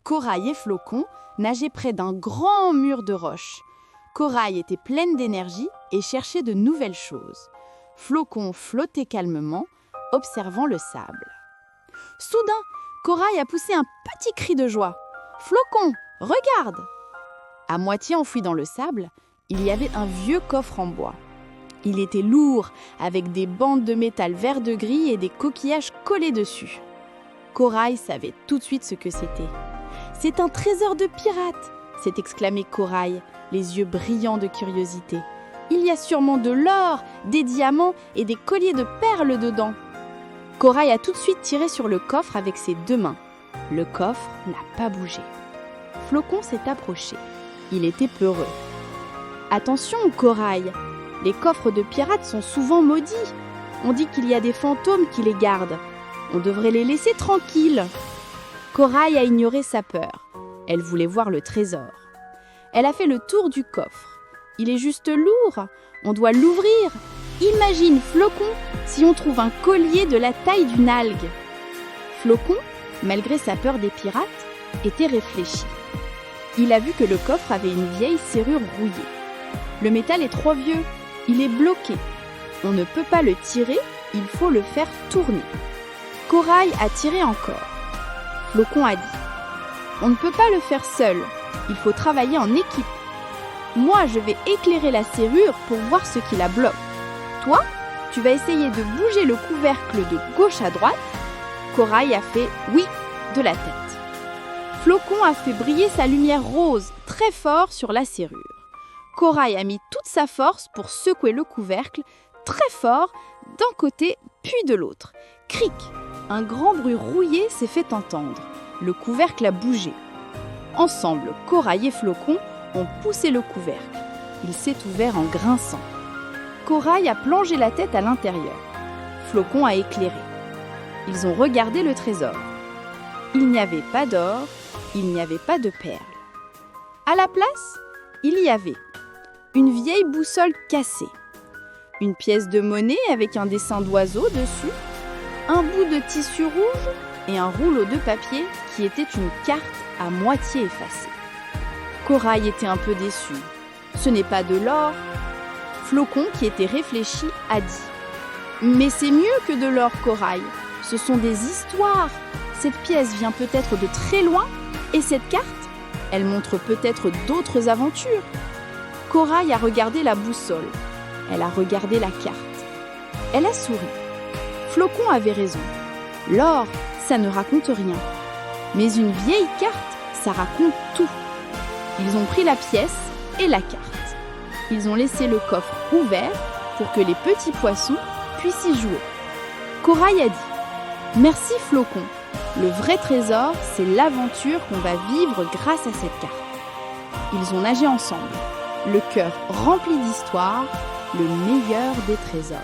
Corail et Flocon nageaient près d'un grand mur de roches. Corail était pleine d'énergie et cherchait de nouvelles choses. Flocon flottait calmement, observant le sable. Soudain, Corail a poussé un petit cri de joie. « Flocon, regarde !» À moitié enfoui dans le sable, il y avait un vieux coffre en bois. Il était lourd, avec des bandes de métal vert de gris et des coquillages collés dessus. Corail savait tout de suite ce que c'était. « C'est un trésor de pirate !» s'est exclamé Corail, les yeux brillants de curiosité. « Il y a sûrement de l'or, des diamants et des colliers de perles dedans !» Corail a tout de suite tiré sur le coffre avec ses 2 mains. Le coffre n'a pas bougé. Flocon s'est approché. Il était peureux. « Attention, Corail, les coffres de pirates sont souvent maudits. On dit qu'il y a des fantômes qui les gardent. On devrait les laisser tranquilles. » Corail a ignoré sa peur. Elle voulait voir le trésor. Elle a fait le tour du coffre. Il est juste lourd. On doit l'ouvrir. Imagine, Flocon, si on trouve un collier de la taille d'une algue. Flocon, malgré sa peur des pirates, était réfléchi. Il a vu que le coffre avait une vieille serrure rouillée. Le métal est trop vieux. Il est bloqué. On ne peut pas le tirer, il faut le faire tourner. Corail a tiré encore. Flocon a dit « On ne peut pas le faire seul, il faut travailler en équipe. Moi, je vais éclairer la serrure pour voir ce qui la bloque. Toi, tu vas essayer de bouger le couvercle de gauche à droite. » Corail a fait « oui » de la tête. Flocon a fait briller sa lumière rose très fort sur la serrure. Corail a mis toute sa force pour secouer le couvercle très fort d'un côté puis de l'autre. Cric! Un grand bruit rouillé s'est fait entendre. Le couvercle a bougé. Ensemble, Corail et Flocon ont poussé le couvercle. Il s'est ouvert en grinçant. Corail a plongé la tête à l'intérieur. Flocon a éclairé. Ils ont regardé le trésor. Il n'y avait pas d'or, il n'y avait pas de perles. À la place, il y avait une vieille boussole cassée, une pièce de monnaie avec un dessin d'oiseau dessus, un bout de tissu rouge et un rouleau de papier qui était une carte à moitié effacée. Corail était un peu déçu. Ce n'est pas de l'or. Flocon, qui était réfléchi, a dit « Mais c'est mieux que de l'or, Corail. Ce sont des histoires. Cette pièce vient peut-être de très loin et cette carte, elle montre peut-être d'autres aventures. » Corail a regardé la boussole. Elle a regardé la carte. Elle a souri. Flocon avait raison. L'or, ça ne raconte rien. Mais une vieille carte, ça raconte tout. Ils ont pris la pièce et la carte. Ils ont laissé le coffre ouvert pour que les petits poissons puissent y jouer. Corail a dit « Merci Flocon. Le vrai trésor, c'est l'aventure qu'on va vivre grâce à cette carte. » Ils ont nagé ensemble, le cœur rempli d'histoire, le meilleur des trésors.